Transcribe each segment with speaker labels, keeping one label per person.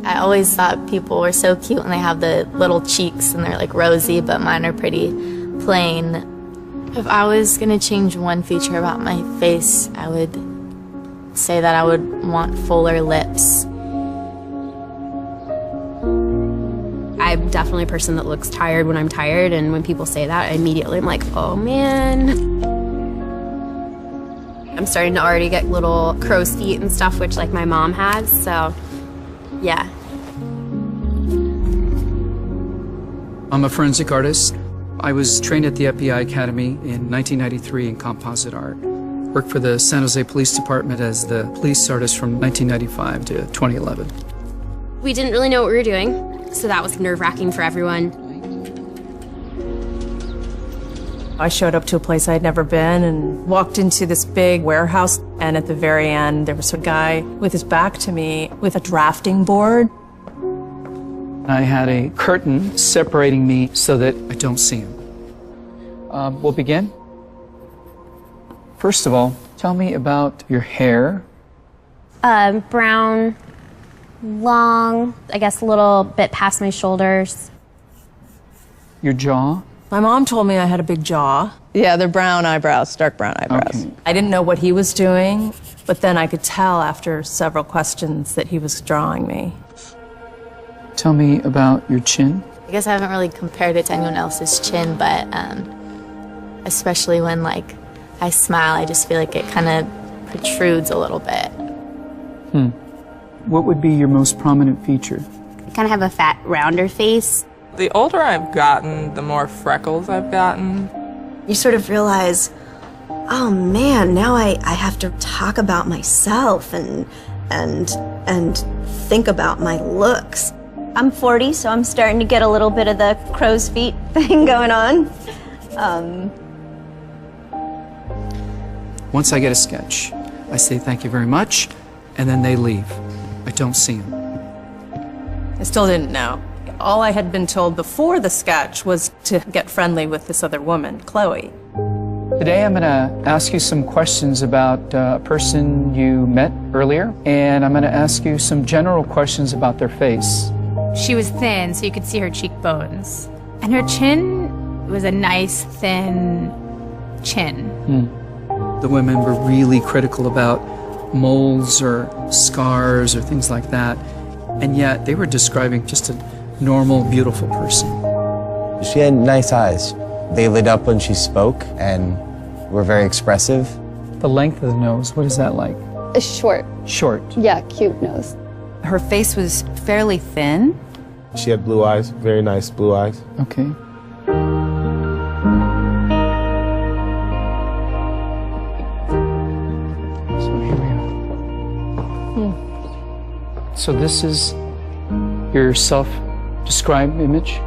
Speaker 1: I always thought people were so cute when they have the little cheeks and they're like rosy, but mine are pretty plain. If I was gonna change one feature about my face, I would say that I would want fuller lips.
Speaker 2: I'm definitely a person that looks tired when I'm tired, and when people say that, I immediately am like, oh man. I'm starting to already get little crow's feet and stuff, which like my mom has, so yeah.
Speaker 3: I'm a forensic artist. I was trained at the FBI Academy in 1993 in composite art. Worked for the San Jose Police Department as the police artist from 1995 to 2011.
Speaker 2: We didn't really know what we were doing, so that was nerve-wracking for everyone.
Speaker 4: I showed up to a place I'd never been and walked into this big warehouse, and at the very end there was a guy with his back to me with a drafting board.
Speaker 3: I had a curtain separating me so that I don't see him. We'll begin. First of all, tell me about your hair.
Speaker 2: Brown, long, I guess a little bit past my shoulders.
Speaker 3: Your jaw.
Speaker 4: My mom told me I had a big jaw.
Speaker 5: Yeah, they're brown eyebrows, dark brown eyebrows.
Speaker 3: Okay.
Speaker 4: I didn't know what he was doing, but then I could tell after several questions that he was drawing me.
Speaker 3: Tell me about your chin.
Speaker 1: I guess I haven't really compared it to anyone else's chin, but especially when like I smile, I just feel like it kind of protrudes a little bit.
Speaker 3: What would be your most prominent feature?
Speaker 2: I kind of have a fat, rounder face.
Speaker 6: The older I've gotten, the more freckles I've gotten.
Speaker 7: You sort of realize, oh man, now I have to talk about myself and think about my looks.
Speaker 8: I'm 40, so I'm starting to get a little bit of the crow's feet thing going on.
Speaker 3: Once I get a sketch, I say thank you very much, and then they leave. I don't see them.
Speaker 4: I still didn't know. All I had been told before the sketch was to get friendly with this other woman, Chloe.
Speaker 3: Today I'm going to ask you some questions about a person you met earlier, and I'm going to ask you some general questions about their face.
Speaker 9: She was thin, so you could see her cheekbones. And her chin was a nice, thin chin.
Speaker 3: The women were really critical about moles or scars or things like that, and yet they were describing just a normal, beautiful person.
Speaker 10: She had nice eyes. They lit up when she spoke and were very expressive.
Speaker 3: The length of the nose, what is that like?
Speaker 11: Short.
Speaker 3: Short.
Speaker 11: Yeah, cute nose.
Speaker 5: Her face was fairly thin.
Speaker 12: She had blue eyes, very nice blue eyes.
Speaker 3: Okay. So here we are. So this is your self-described image?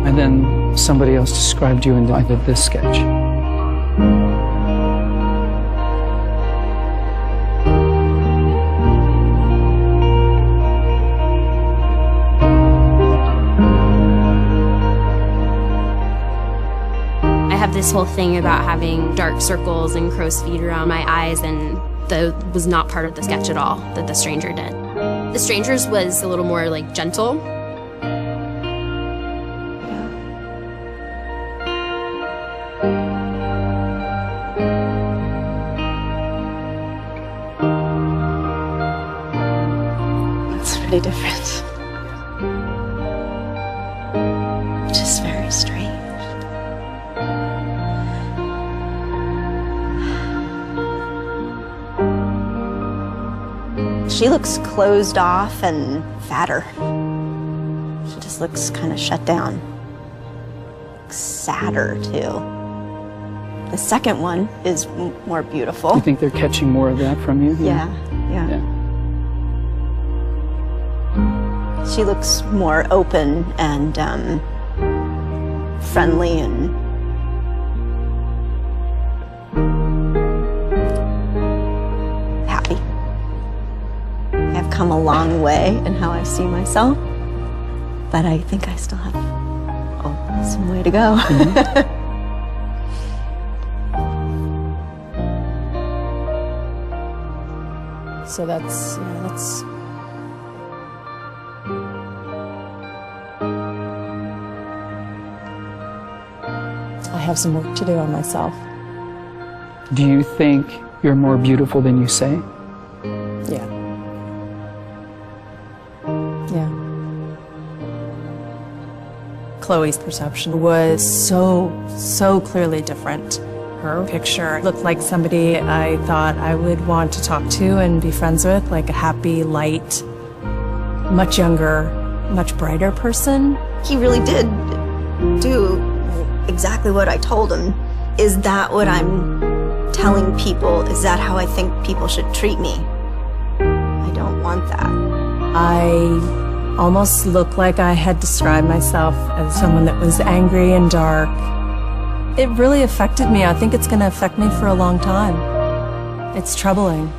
Speaker 3: And then somebody else described you and I did this sketch.
Speaker 2: I have this whole thing about having dark circles and crow's feet around my eyes, and that was not part of the sketch at all that the stranger did. The stranger's was a little more like gentle.
Speaker 7: It's pretty different. Which is very strange. She looks closed off and fatter. She just looks kind of shut down. Sadder, too. The second one is more beautiful.
Speaker 3: You think they're catching more of that from you?
Speaker 7: Yeah. She looks more open and friendly and happy. I've come a long way in how I see myself, but I think I still have some way to go.
Speaker 4: So that's. I have some work to do on myself.
Speaker 3: Do you think you're more beautiful than you say?
Speaker 4: Yeah. Yeah. Chloe's perception was so clearly different. Her picture looked like somebody I thought I would want to talk to and be friends with, like a happy, light, much younger, much brighter person.
Speaker 7: He really did do exactly what I told him. Is that what I'm telling people? Is that how I think people should treat me? I don't want that.
Speaker 4: I almost looked like I had described myself as someone that was angry and dark. It really affected me. I think it's going to affect me for a long time. It's troubling.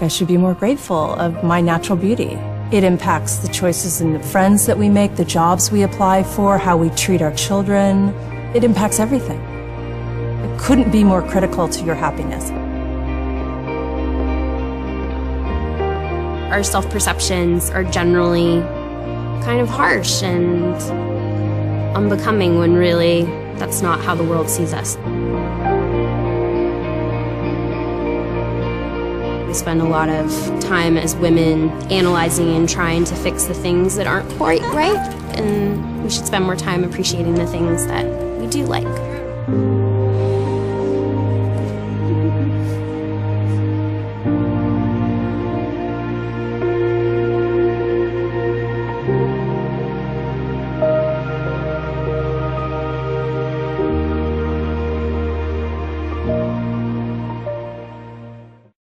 Speaker 4: I should be more grateful of my natural beauty. It impacts the choices and the friends that we make, the jobs we apply for, how we treat our children. It impacts everything. It couldn't be more critical to your happiness.
Speaker 2: Our self-perceptions are generally kind of harsh and unbecoming when really that's not how the world sees us. We spend a lot of time as women analyzing and trying to fix the things that aren't quite right, and we should spend more time appreciating the things that we do like.